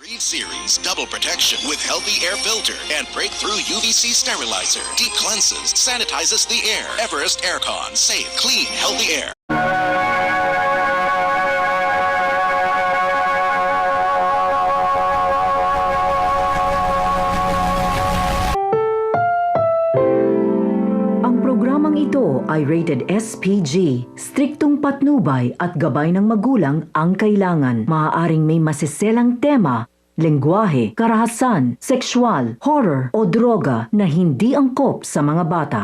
Breathe Series Double Protection with Healthy Air Filter and Breakthrough UVC Sterilizer. Deep cleanses, sanitizes the air. Everest Aircon. Safe, clean, healthy air. Ito ay rated SPG. Striktong patnubay at gabay ng magulang ang kailangan. Maaaring may masiselang tema, lengguwahe, karahasan, sexual, horror o droga na hindi angkop sa mga bata.